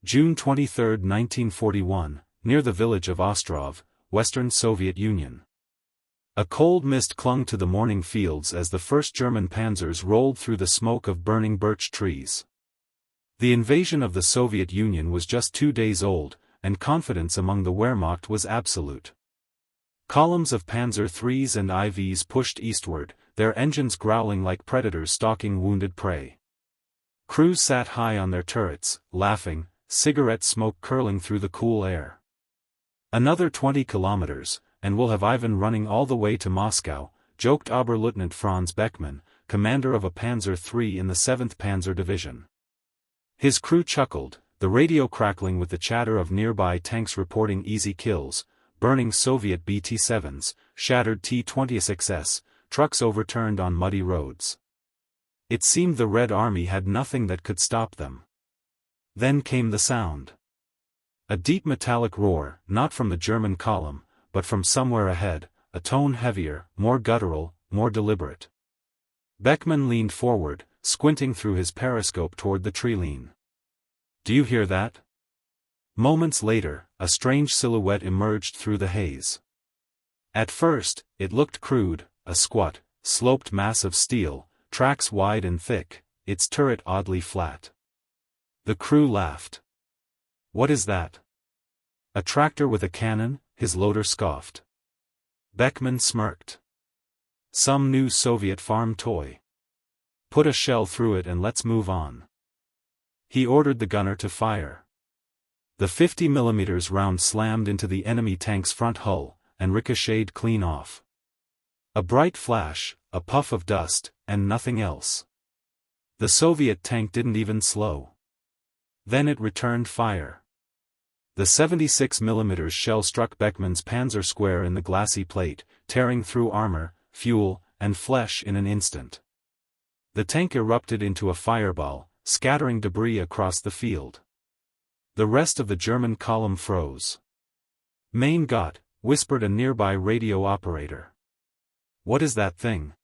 June 23, 1941, near the village of Ostrov, Western Soviet Union. A cold mist clung to the morning fields as the first German panzers rolled through the smoke of burning birch trees. The invasion of the Soviet Union was just 2 days old, and confidence among the Wehrmacht was absolute. Columns of Panzer IIIs and IVs pushed eastward, their engines growling like predators stalking wounded prey. Crews sat high on their turrets, laughing, cigarette smoke curling through the cool air. "Another 20 kilometers, and we'll have Ivan running all the way to Moscow," joked Oberleutnant Franz Beckmann, commander of a Panzer III in the 7th Panzer Division. His crew chuckled, the radio crackling with the chatter of nearby tanks reporting easy kills, burning Soviet BT-7s, shattered T-26s, trucks overturned on muddy roads. It seemed the Red Army had nothing that could stop them. Then came the sound. A deep metallic roar, not from the German column, but from somewhere ahead, a tone heavier, more guttural, more deliberate. Beckmann leaned forward, squinting through his periscope toward the tree-line. "Do you hear that?" Moments later, a strange silhouette emerged through the haze. At first, it looked crude, a squat, sloped mass of steel, tracks wide and thick, its turret oddly flat. The crew laughed. "What is that?" "A tractor with a cannon," his loader scoffed. Beckmann smirked. "Some new Soviet farm toy. Put a shell through it and let's move on." He ordered the gunner to fire. The 50mm round slammed into the enemy tank's front hull, and ricocheted clean off. A bright flash, a puff of dust, and nothing else. The Soviet tank didn't even slow. Then it returned fire. The 76mm shell struck Beckmann's Panzer square in the glassy plate, tearing through armor, fuel, and flesh in an instant. The tank erupted into a fireball, scattering debris across the field. The rest of the German column froze. "Mein Gott," whispered a nearby radio operator. "What is that thing?"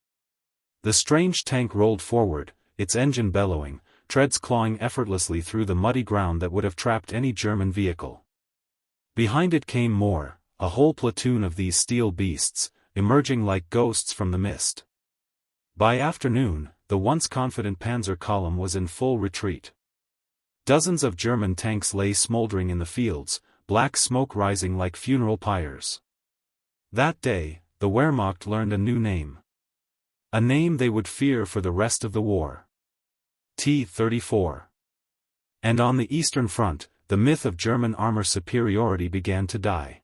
The strange tank rolled forward, its engine bellowing, treads clawing effortlessly through the muddy ground that would have trapped any German vehicle. Behind it came more, a whole platoon of these steel beasts, emerging like ghosts from the mist. By afternoon, the once confident Panzer column was in full retreat. Dozens of German tanks lay smoldering in the fields, black smoke rising like funeral pyres. That day, the Wehrmacht learned a new name. A name they would fear for the rest of the war. T-34. And on the Eastern Front, the myth of German armor superiority began to die.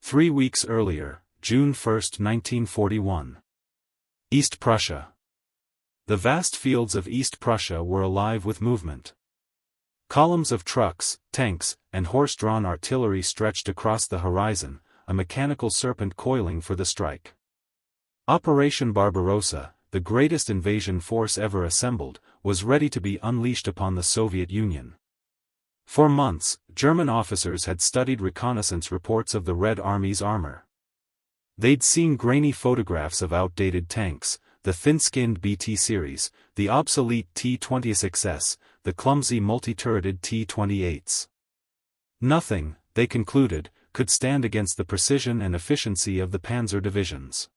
3 weeks earlier, June 1, 1941. East Prussia. The vast fields of East Prussia were alive with movement. Columns of trucks, tanks, and horse-drawn artillery stretched across the horizon, a mechanical serpent coiling for the strike. Operation Barbarossa, the greatest invasion force ever assembled, was ready to be unleashed upon the Soviet Union. For months, German officers had studied reconnaissance reports of the Red Army's armor. They'd seen grainy photographs of outdated tanks, the thin-skinned BT series, the obsolete T-26s, the clumsy multi-turreted T-28s. Nothing, they concluded, could stand against the precision and efficiency of the Panzer divisions.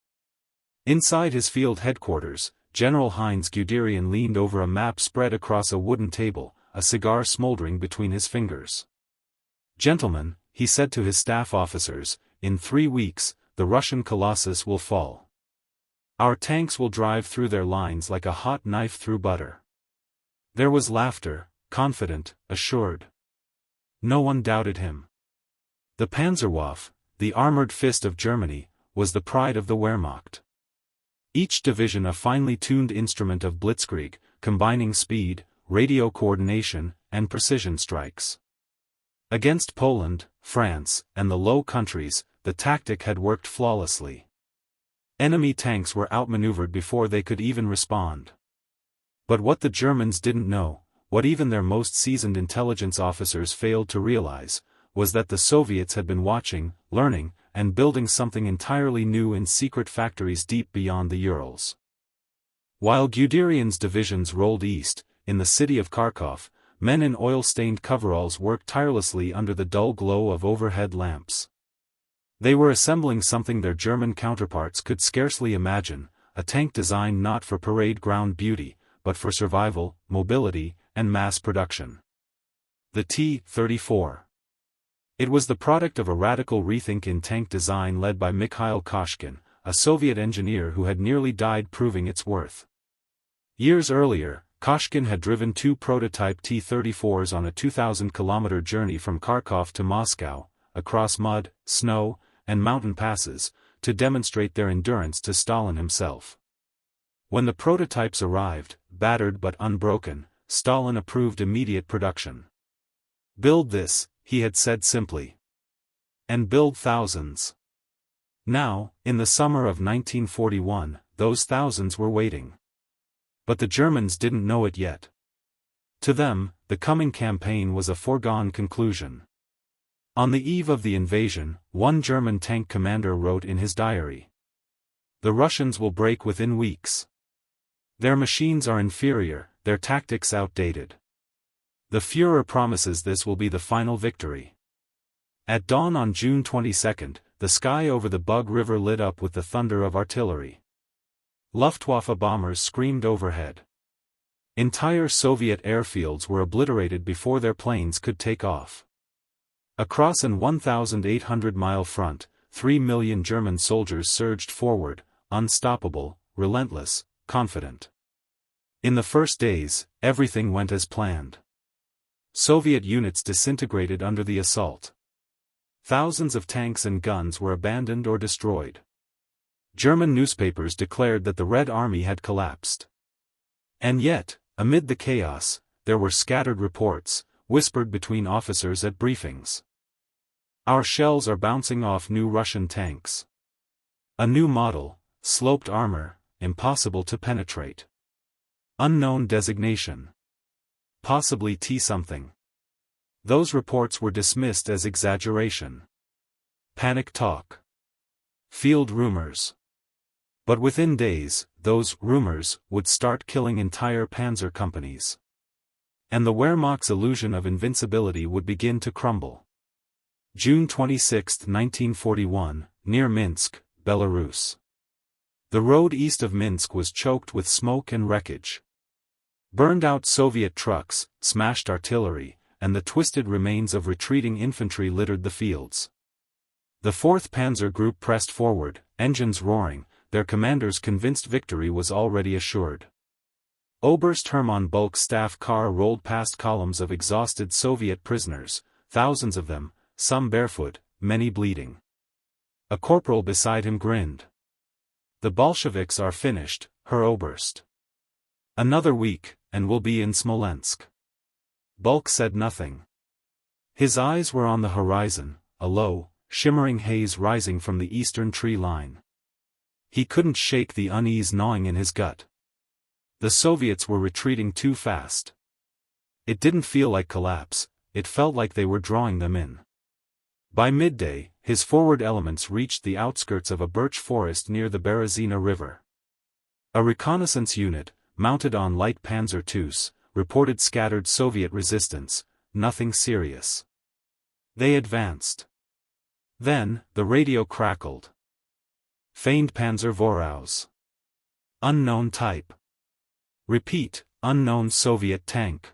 Inside his field headquarters, General Heinz Guderian leaned over a map spread across a wooden table, a cigar smoldering between his fingers. "Gentlemen," he said to his staff officers, "in 3 weeks, the Russian Colossus will fall. Our tanks will drive through their lines like a hot knife through butter." There was laughter, confident, assured. No one doubted him. The Panzerwaffe, the armored fist of Germany, was the pride of the Wehrmacht. Each division a finely tuned instrument of blitzkrieg, combining speed, radio coordination, and precision strikes. Against Poland, France, and the Low Countries, the tactic had worked flawlessly. Enemy tanks were outmaneuvered before they could even respond. But what the Germans didn't know, what even their most seasoned intelligence officers failed to realize, was that the Soviets had been watching, learning, and building something entirely new in secret factories deep beyond the Urals. While Guderian's divisions rolled east, in the city of Kharkov, men in oil-stained coveralls worked tirelessly under the dull glow of overhead lamps. They were assembling something their German counterparts could scarcely imagine, a tank designed not for parade ground beauty, but for survival, mobility, and mass production. The T-34. It was the product of a radical rethink in tank design led by Mikhail Koshkin, a Soviet engineer who had nearly died proving its worth. Years earlier, Koshkin had driven two prototype T-34s on a 2,000-kilometer journey from Kharkov to Moscow, across mud, snow, and mountain passes, to demonstrate their endurance to Stalin himself. When the prototypes arrived, battered but unbroken, Stalin approved immediate production. "Build this," he had said simply. "And build thousands." Now, in the summer of 1941, those thousands were waiting. But the Germans didn't know it yet. To them, the coming campaign was a foregone conclusion. On the eve of the invasion, one German tank commander wrote in his diary, "The Russians will break within weeks. Their machines are inferior, their tactics outdated. The Führer promises this will be the final victory." At dawn on June 22, the sky over the Bug River lit up with the thunder of artillery. Luftwaffe bombers screamed overhead. Entire Soviet airfields were obliterated before their planes could take off. Across an 1,800-mile front, 3 million German soldiers surged forward, unstoppable, relentless, confident. In the first days, everything went as planned. Soviet units disintegrated under the assault. Thousands of tanks and guns were abandoned or destroyed. German newspapers declared that the Red Army had collapsed. And yet, amid the chaos, there were scattered reports, whispered between officers at briefings. "Our shells are bouncing off new Russian tanks. A new model, sloped armor, impossible to penetrate. Unknown designation. Possibly T-something." Those reports were dismissed as exaggeration. Panic talk. Field rumors. But within days, those rumors would start killing entire panzer companies. And the Wehrmacht's illusion of invincibility would begin to crumble. June 26, 1941, near Minsk, Belarus. The road east of Minsk was choked with smoke and wreckage. Burned-out Soviet trucks, smashed artillery, and the twisted remains of retreating infantry littered the fields. The 4th Panzer Group pressed forward, engines roaring, their commanders convinced victory was already assured. Oberst Hermann Bulk's staff car rolled past columns of exhausted Soviet prisoners, thousands of them, some barefoot, many bleeding. A corporal beside him grinned. "The Bolsheviks are finished, Herr Oberst. Another week, and we'll be in Smolensk." Bulk said nothing. His eyes were on the horizon, a low, shimmering haze rising from the eastern tree line. He couldn't shake the unease gnawing in his gut. The Soviets were retreating too fast. It didn't feel like collapse, it felt like they were drawing them in. By midday, his forward elements reached the outskirts of a birch forest near the Berezina River. A reconnaissance unit, mounted on light Panzer IIs, reported scattered Soviet resistance, nothing serious. They advanced. Then, the radio crackled. "Feigned Panzer Voraus. Unknown type. Repeat, unknown Soviet tank."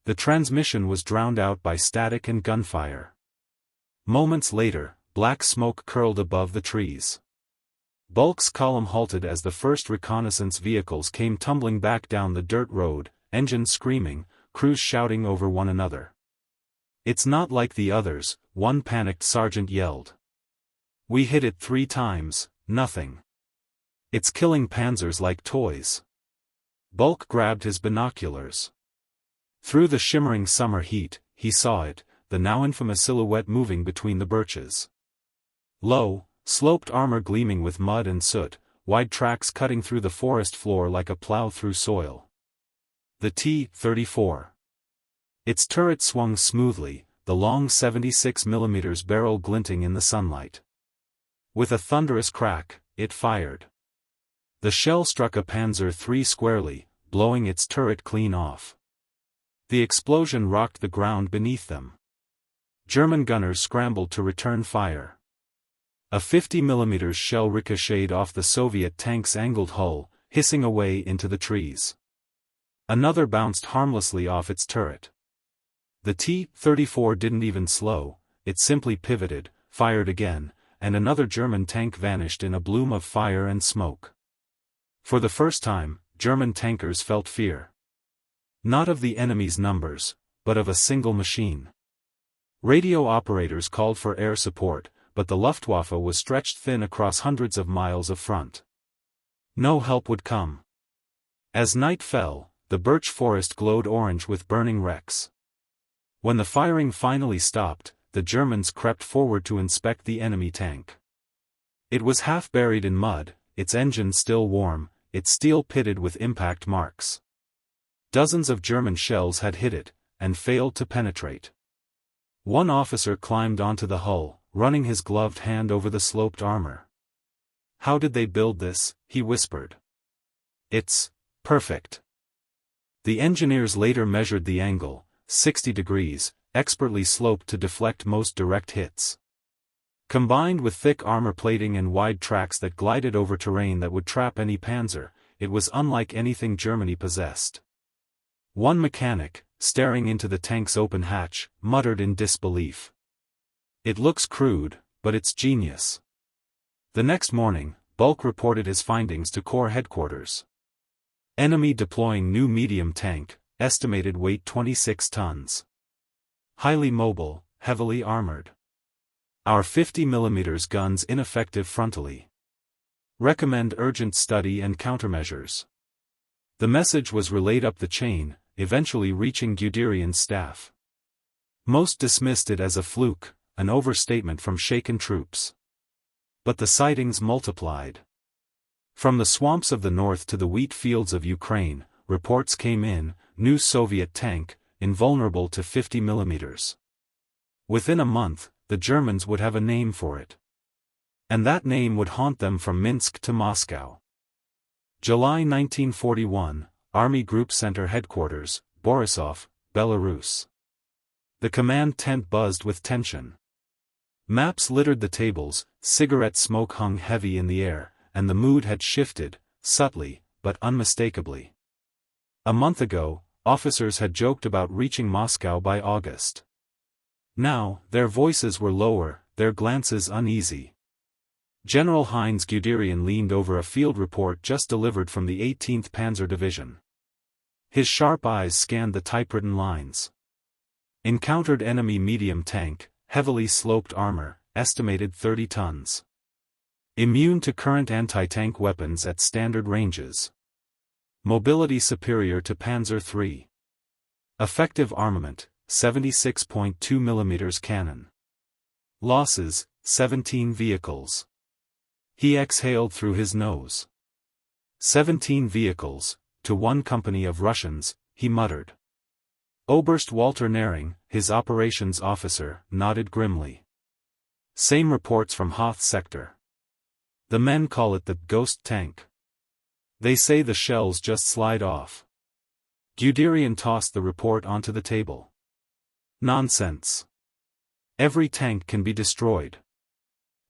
The transmission was drowned out by static and gunfire. Moments later, black smoke curled above the trees. Bulk's column halted as the first reconnaissance vehicles came tumbling back down the dirt road, engines screaming, crews shouting over one another. "It's not like the others," one panicked sergeant yelled. "We hit it 3 times, nothing. It's killing panzers like toys." Bulk grabbed his binoculars. Through the shimmering summer heat, he saw it, the now infamous silhouette moving between the birches. Low, sloped armor gleaming with mud and soot, wide tracks cutting through the forest floor like a plow through soil. The T-34. Its turret swung smoothly, the long 76mm barrel glinting in the sunlight. With a thunderous crack, it fired. The shell struck a Panzer III squarely, blowing its turret clean off. The explosion rocked the ground beneath them. German gunners scrambled to return fire. A 50mm shell ricocheted off the Soviet tank's angled hull, hissing away into the trees. Another bounced harmlessly off its turret. The T-34 didn't even slow, it simply pivoted, fired again, and another German tank vanished in a bloom of fire and smoke. For the first time, German tankers felt fear. Not of the enemy's numbers, but of a single machine. Radio operators called for air support, but the Luftwaffe was stretched thin across hundreds of miles of front. No help would come. As night fell, the birch forest glowed orange with burning wrecks. When the firing finally stopped, the Germans crept forward to inspect the enemy tank. It was half buried in mud, its engine still warm, its steel pitted with impact marks. Dozens of German shells had hit it, and failed to penetrate. One officer climbed onto the hull, running his gloved hand over the sloped armor. "How did they build this?" he whispered. "It's perfect." The engineers later measured the angle, 60 degrees, expertly sloped to deflect most direct hits. Combined with thick armor plating and wide tracks that glided over terrain that would trap any Panzer, it was unlike anything Germany possessed. One mechanic, staring into the tank's open hatch, muttered in disbelief. "It looks crude, but it's genius." The next morning, Bulk reported his findings to Corps headquarters. Enemy deploying new medium tank, estimated weight 26 tons. Highly mobile, heavily armored. Our 50mm guns ineffective frontally. Recommend urgent study and countermeasures. The message was relayed up the chain, eventually reaching Guderian's staff. Most dismissed it as a fluke, an overstatement from shaken troops. But the sightings multiplied. From the swamps of the north to the wheat fields of Ukraine, reports came in, new Soviet tank, invulnerable to 50mm. Within a month, the Germans would have a name for it. And that name would haunt them from Minsk to Moscow. July 1941, Army Group Center Headquarters, Borisov, Belarus. The command tent buzzed with tension. Maps littered the tables, cigarette smoke hung heavy in the air, and the mood had shifted, subtly, but unmistakably. A month ago, officers had joked about reaching Moscow by August. Now, their voices were lower, their glances uneasy. General Heinz Guderian leaned over a field report just delivered from the 18th Panzer Division. His sharp eyes scanned the typewritten lines. Encountered enemy medium tank, heavily sloped armor, estimated 30 tons. Immune to current anti-tank weapons at standard ranges. Mobility superior to Panzer III. Effective armament, 76.2 mm cannon. Losses, 17 vehicles. He exhaled through his nose. 17 vehicles, to one company of Russians, he muttered. Oberst Walter Nering, his operations officer, nodded grimly. Same reports from Hoth sector. The men call it the ghost tank. They say the shells just slide off. Guderian tossed the report onto the table. Nonsense. Every tank can be destroyed.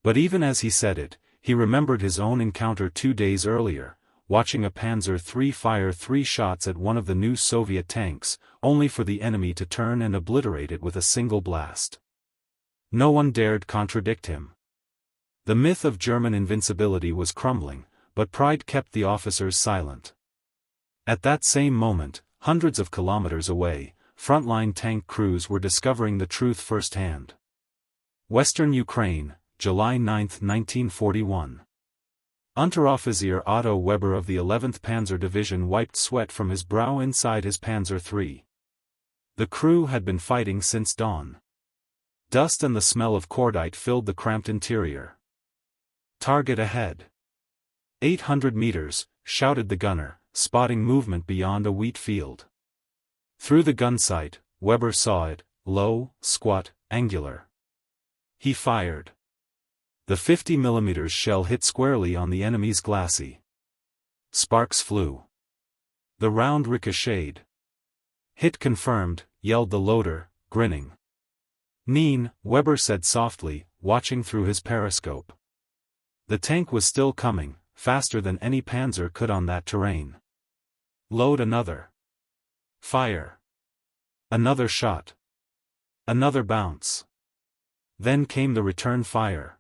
But even as he said it, he remembered his own encounter 2 days earlier, watching a Panzer III fire 3 shots at one of the new Soviet tanks, only for the enemy to turn and obliterate it with a single blast. No one dared contradict him. The myth of German invincibility was crumbling, but pride kept the officers silent. At that same moment, hundreds of kilometers away, frontline tank crews were discovering the truth firsthand. Western Ukraine, July 9, 1941. Unteroffizier Otto Weber of the 11th Panzer Division wiped sweat from his brow inside his Panzer III. The crew had been fighting since dawn. Dust and the smell of cordite filled the cramped interior. Target ahead. 800 meters, shouted the gunner, spotting movement beyond a wheat field. Through the gun sight, Weber saw it, low, squat, angular. He fired. The 50mm shell hit squarely on the enemy's glacis. Sparks flew. The round ricocheted. Hit confirmed, yelled the loader, grinning. Neen, Weber said softly, watching through his periscope. The tank was still coming, faster than any Panzer could on that terrain. Load another. Fire. Another shot. Another bounce. Then came the return fire.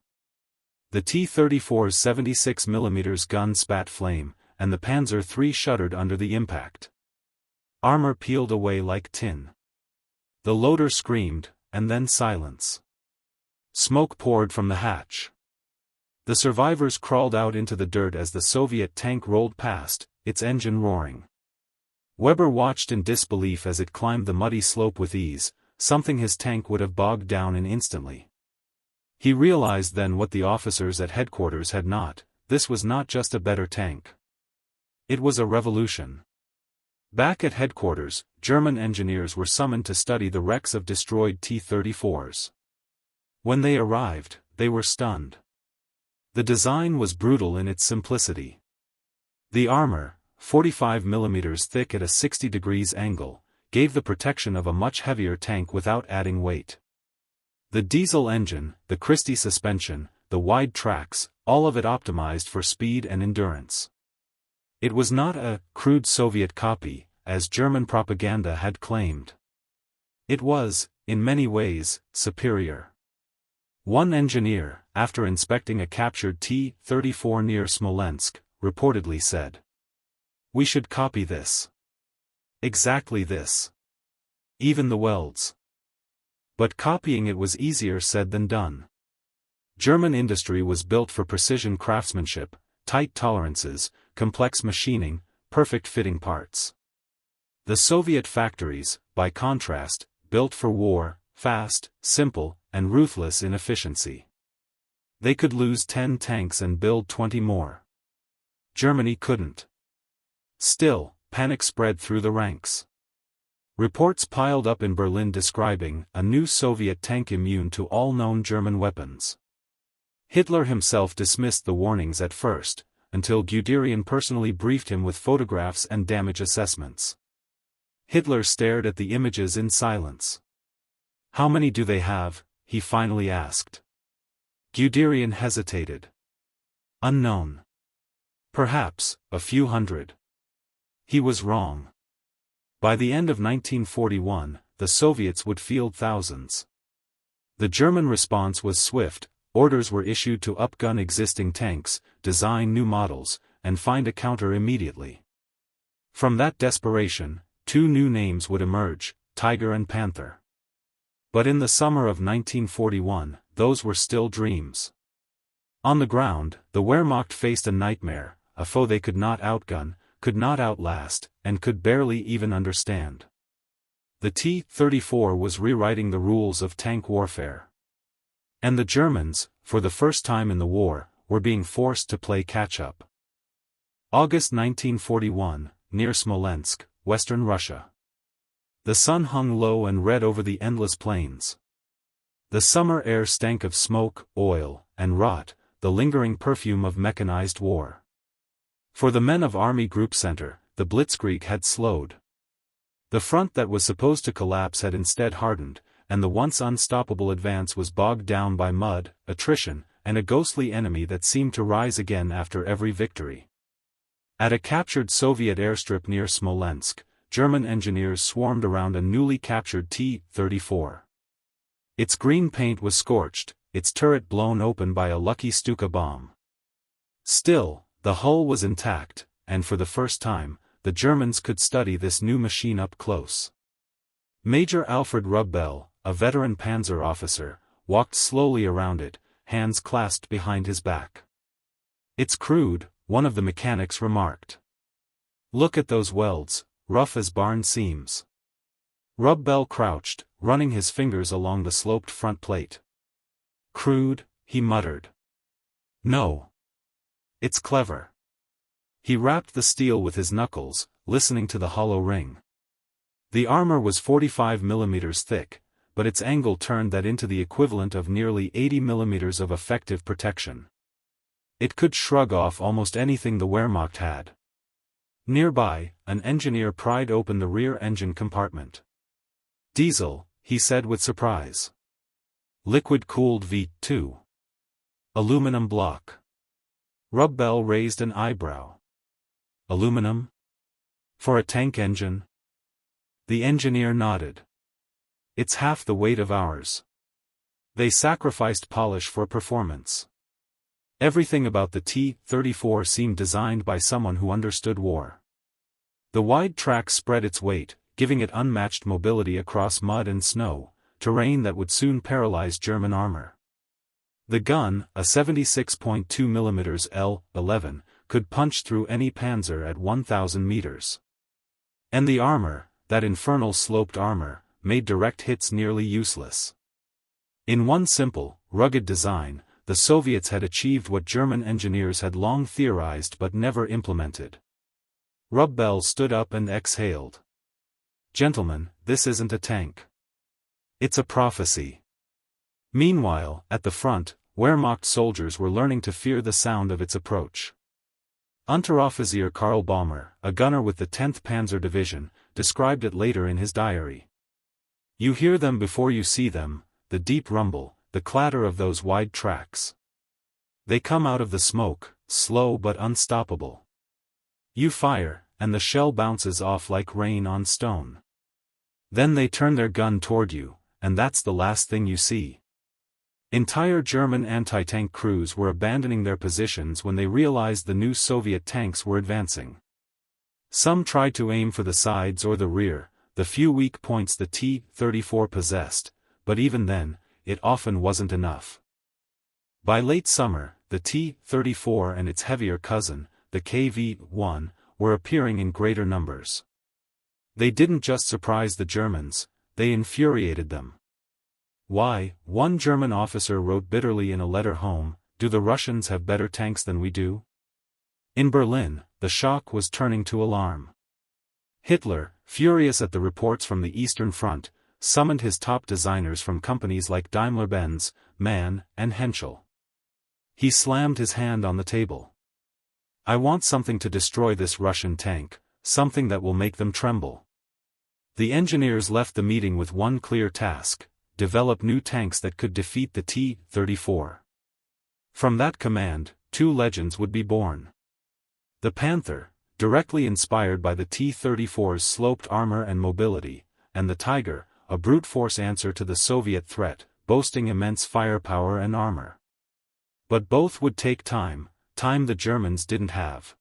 The T-34's 76mm gun spat flame, and the Panzer III shuddered under the impact. Armor peeled away like tin. The loader screamed, and then silence. Smoke poured from the hatch. The survivors crawled out into the dirt as the Soviet tank rolled past, its engine roaring. Weber watched in disbelief as it climbed the muddy slope with ease, something his tank would have bogged down in instantly. He realized then what the officers at headquarters had not: this was not just a better tank. It was a revolution. Back at headquarters, German engineers were summoned to study the wrecks of destroyed T-34s. When they arrived, they were stunned. The design was brutal in its simplicity. The armor, 45mm thick at a 60 degrees angle, gave the protection of a much heavier tank without adding weight. The diesel engine, the Christie suspension, the wide tracks, all of it optimized for speed and endurance. It was not a crude Soviet copy, as German propaganda had claimed. It was, in many ways, superior. One engineer, after inspecting a captured T-34 near Smolensk, reportedly said, "We should copy this. Exactly this. Even the welds." But copying it was easier said than done. German industry was built for precision craftsmanship, tight tolerances, complex machining, perfect fitting parts. The Soviet factories, by contrast, built for war, fast, simple, and ruthless in efficiency. They could lose 10 tanks and build 20 more. Germany couldn't. Still, panic spread through the ranks. Reports piled up in Berlin describing a new Soviet tank immune to all known German weapons. Hitler himself dismissed the warnings at first, until Guderian personally briefed him with photographs and damage assessments. Hitler stared at the images in silence. "How many do they have?" he finally asked. Guderian hesitated. "Unknown. Perhaps, a few hundred." He was wrong. By the end of 1941, the Soviets would field thousands. The German response was swift. Orders were issued to upgun existing tanks, design new models, and find a counter immediately. From that desperation, two new names would emerge, Tiger and Panther. But in the summer of 1941, those were still dreams. On the ground, the Wehrmacht faced a nightmare, a foe they could not outgun, could not outlast, and could barely even understand. The T-34 was rewriting the rules of tank warfare. And the Germans, for the first time in the war, were being forced to play catch-up. August 1941, near Smolensk, western Russia. The sun hung low and red over the endless plains. The summer air stank of smoke, oil, and rot, the lingering perfume of mechanized war. For the men of Army Group Center, the blitzkrieg had slowed. The front that was supposed to collapse had instead hardened, and the once unstoppable advance was bogged down by mud, attrition, and a ghostly enemy that seemed to rise again after every victory. At a captured Soviet airstrip near Smolensk, German engineers swarmed around a newly captured T-34. Its green paint was scorched, its turret blown open by a lucky Stuka bomb. Still, the hull was intact, and for the first time, the Germans could study this new machine up close. Major Alfred Rubbel, a veteran Panzer officer, walked slowly around it, hands clasped behind his back. "It's crude," one of the mechanics remarked. "Look at those welds, rough as barn seams." Rubbel crouched, running his fingers along the sloped front plate. "Crude," he muttered. "No. It's clever." He rapped the steel with his knuckles, listening to the hollow ring. The armor was 45mm thick, but its angle turned that into the equivalent of nearly 80mm of effective protection. It could shrug off almost anything the Wehrmacht had. Nearby, an engineer pried open the rear engine compartment. "Diesel," he said with surprise. "Liquid-cooled V2. Aluminum block." Rubbell raised an eyebrow. "Aluminum? For a tank engine?" The engineer nodded. "It's half the weight of ours. They sacrificed polish for performance." Everything about the T-34 seemed designed by someone who understood war. The wide track spread its weight, giving it unmatched mobility across mud and snow, terrain that would soon paralyze German armor. The gun, a 76.2 mm L-11, could punch through any Panzer at 1,000 meters. And the armor, that infernal sloped armor, made direct hits nearly useless. In one simple, rugged design, the Soviets had achieved what German engineers had long theorized but never implemented. Rubbell stood up and exhaled. "Gentlemen, this isn't a tank. It's a prophecy." Meanwhile, at the front, Wehrmacht soldiers were learning to fear the sound of its approach. Unteroffizier Karl Baumer, a gunner with the 10th Panzer Division, described it later in his diary. "You hear them before you see them, the deep rumble, the clatter of those wide tracks. They come out of the smoke, slow but unstoppable. You fire, and the shell bounces off like rain on stone. Then they turn their gun toward you, and that's the last thing you see." Entire German anti-tank crews were abandoning their positions when they realized the new Soviet tanks were advancing. Some tried to aim for the sides or the rear, the few weak points the T-34 possessed, but even then, it often wasn't enough. By late summer, the T-34 and its heavier cousin, the KV-1, were appearing in greater numbers. They didn't just surprise the Germans, they infuriated them. "Why," one German officer wrote bitterly in a letter home, "do the Russians have better tanks than we do?" In Berlin, the shock was turning to alarm. Hitler, furious at the reports from the Eastern Front, summoned his top designers from companies like Daimler-Benz, MAN, and Henschel. He slammed his hand on the table. "I want something to destroy this Russian tank, something that will make them tremble." The engineers left the meeting with one clear task: develop new tanks that could defeat the T-34. From that command, two legends would be born. The Panther, directly inspired by the T-34's sloped armor and mobility, and the Tiger, a brute force answer to the Soviet threat, boasting immense firepower and armor. But both would take time the Germans didn't have.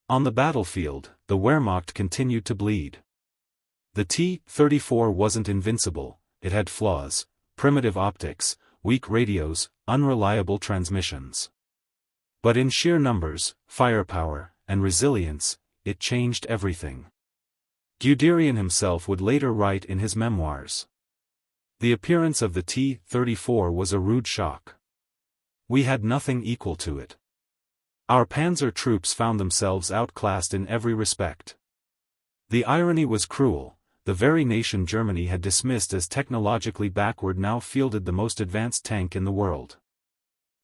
On the battlefield, the Wehrmacht continued to bleed. The T-34 wasn't invincible. It had flaws, primitive optics, weak radios, unreliable transmissions. But in sheer numbers, firepower, and resilience, it changed everything. Guderian himself would later write in his memoirs. The appearance of the T-34 was a rude shock. We had nothing equal to it. Our Panzer troops found themselves outclassed in every respect. The irony was cruel. The very nation Germany had dismissed as technologically backward now fielded the most advanced tank in the world.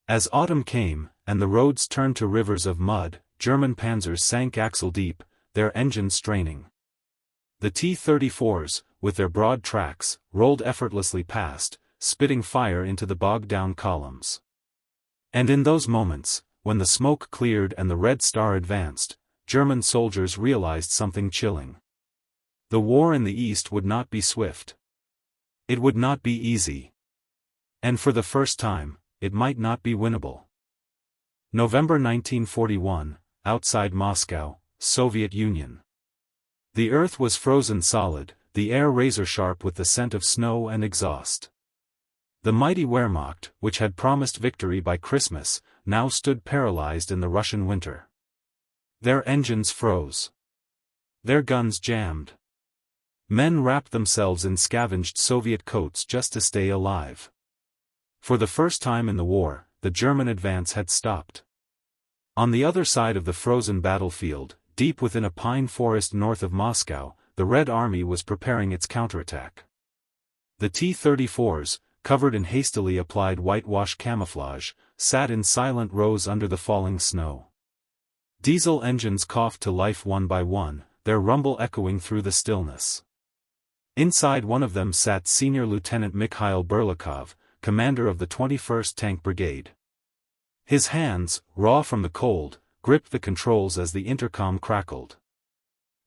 As autumn came, and the roads turned to rivers of mud, German panzers sank axle-deep, their engines straining. The T-34s, with their broad tracks, rolled effortlessly past, spitting fire into the bogged-down columns. And in those moments, when the smoke cleared and the Red Star advanced, German soldiers realized something chilling. The war in the East would not be swift. It would not be easy. And for the first time, it might not be winnable. November 1941, outside Moscow, Soviet Union. The earth was frozen solid, the air razor-sharp with the scent of snow and exhaust. The mighty Wehrmacht, which had promised victory by Christmas, now stood paralyzed in the Russian winter. Their engines froze. Their guns jammed. Men wrapped themselves in scavenged Soviet coats just to stay alive. For the first time in the war, the German advance had stopped. On the other side of the frozen battlefield, deep within a pine forest north of Moscow, the Red Army was preparing its counterattack. The T-34s, covered in hastily applied whitewash camouflage, sat in silent rows under the falling snow. Diesel engines coughed to life one by one, their rumble echoing through the stillness. Inside one of them sat Senior Lieutenant Mikhail Berlikov, commander of the 21st Tank Brigade. His hands, raw from the cold, gripped the controls as the intercom crackled.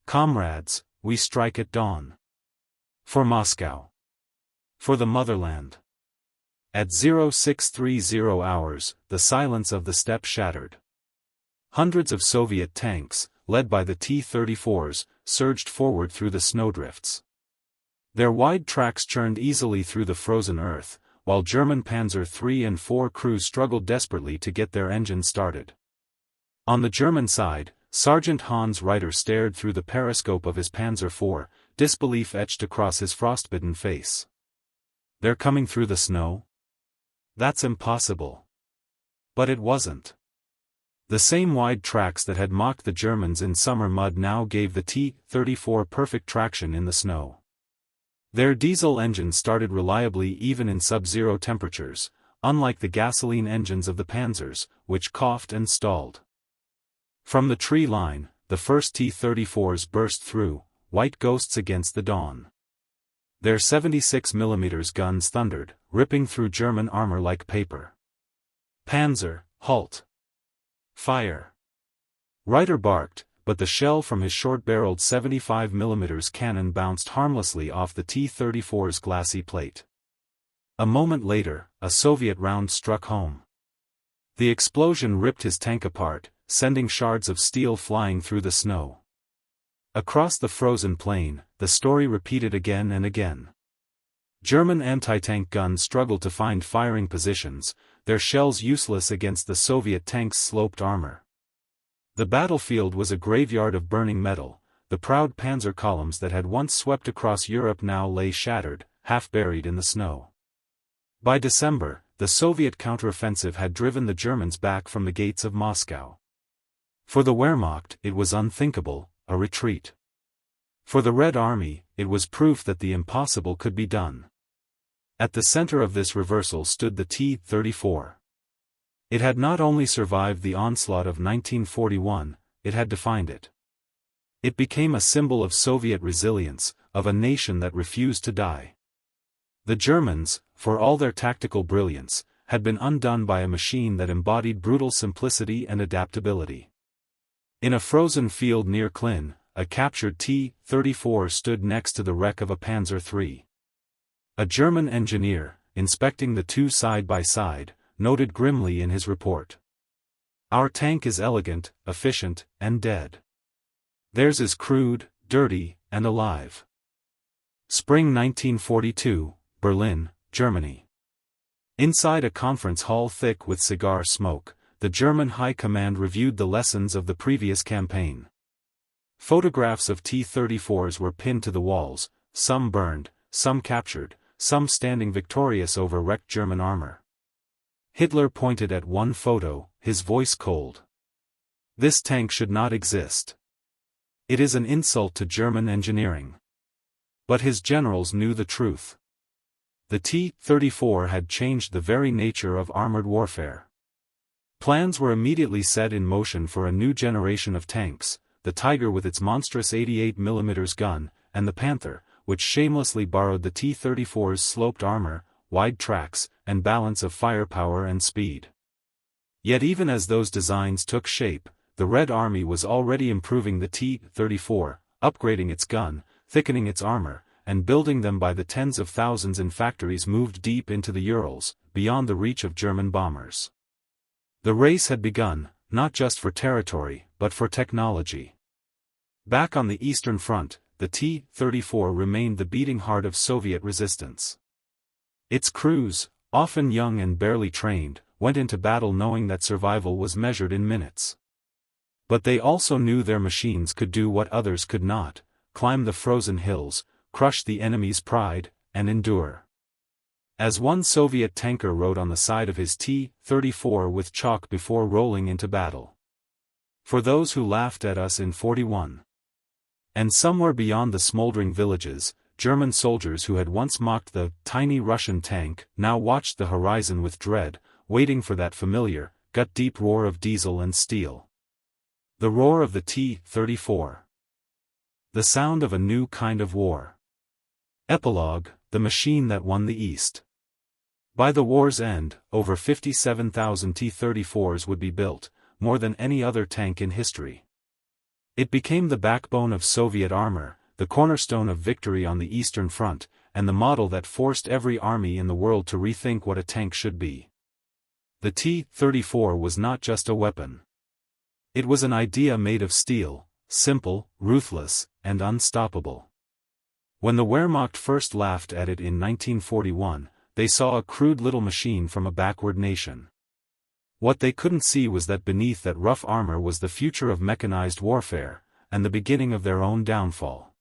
"Comrades, we strike at dawn. For Moscow. For the motherland." At 0630 hours, the silence of the steppe shattered. Hundreds of Soviet tanks, led by the T-34s, surged forward through the snowdrifts. Their wide tracks churned easily through the frozen earth, while German Panzer III and IV crews struggled desperately to get their engines started. On the German side, Sergeant Hans Reiter stared through the periscope of his Panzer IV, disbelief etched across his frostbitten face. "They're coming through the snow? That's impossible." But it wasn't. The same wide tracks that had mocked the Germans in summer mud now gave the T-34 perfect traction in the snow. Their diesel engines started reliably even in sub-zero temperatures, unlike the gasoline engines of the Panzers, which coughed and stalled. From the tree line, the first T-34s burst through, white ghosts against the dawn. Their 76mm guns thundered, ripping through German armor like paper. "Panzer, halt! Fire!" Reiter barked, but the shell from his short-barreled 75mm cannon bounced harmlessly off the T-34's glassy plate. A moment later, a Soviet round struck home. The explosion ripped his tank apart, sending shards of steel flying through the snow. Across the frozen plain, the story repeated again and again. German anti-tank guns struggled to find firing positions, their shells useless against the Soviet tanks' sloped armor. The battlefield was a graveyard of burning metal. The proud panzer columns that had once swept across Europe now lay shattered, half buried in the snow. By December, the Soviet counteroffensive had driven the Germans back from the gates of Moscow. For the Wehrmacht, it was unthinkable, a retreat. For the Red Army, it was proof that the impossible could be done. At the center of this reversal stood the T-34. It had not only survived the onslaught of 1941, it had defined it. It became a symbol of Soviet resilience, of a nation that refused to die. The Germans, for all their tactical brilliance, had been undone by a machine that embodied brutal simplicity and adaptability. In a frozen field near Klin, a captured T-34 stood next to the wreck of a Panzer III. A German engineer, inspecting the two side by side, noted grimly in his report. "Our tank is elegant, efficient, and dead. Theirs is crude, dirty, and alive." Spring 1942, Berlin, Germany. Inside a conference hall thick with cigar smoke, the German High Command reviewed the lessons of the previous campaign. Photographs of T-34s were pinned to the walls, some burned, some captured, some standing victorious over wrecked German armor. Hitler pointed at one photo, his voice cold. "This tank should not exist. It is an insult to German engineering." But his generals knew the truth. The T-34 had changed the very nature of armored warfare. Plans were immediately set in motion for a new generation of tanks, the Tiger with its monstrous 88mm gun, and the Panther, which shamelessly borrowed the T-34's sloped armor, wide tracks, and balance of firepower and speed. Yet even as those designs took shape, the Red Army was already improving the T-34, upgrading its gun, thickening its armor, and building them by the tens of thousands in factories moved deep into the Urals, beyond the reach of German bombers. The race had begun, not just for territory, but for technology. Back on the Eastern Front, the T-34 remained the beating heart of Soviet resistance. Its crews, often young and barely trained, went into battle knowing that survival was measured in minutes. But they also knew their machines could do what others could not: climb the frozen hills, crush the enemy's pride, and endure. As one Soviet tanker wrote on the side of his T-34 with chalk before rolling into battle: "For those who laughed at us in 41." And somewhere beyond the smoldering villages, German soldiers who had once mocked the tiny Russian tank now watched the horizon with dread, waiting for that familiar, gut-deep roar of diesel and steel. The roar of the T-34. The sound of a new kind of war. Epilogue, the machine that won the East. By the war's end, over 57,000 T-34s would be built, more than any other tank in history. It became the backbone of Soviet armor, the cornerstone of victory on the Eastern Front, and the model that forced every army in the world to rethink what a tank should be. The T-34 was not just a weapon. It was an idea made of steel, simple, ruthless, and unstoppable. When the Wehrmacht first laughed at it in 1941, they saw a crude little machine from a backward nation. What they couldn't see was that beneath that rough armor was the future of mechanized warfare, and the beginning of their own downfall.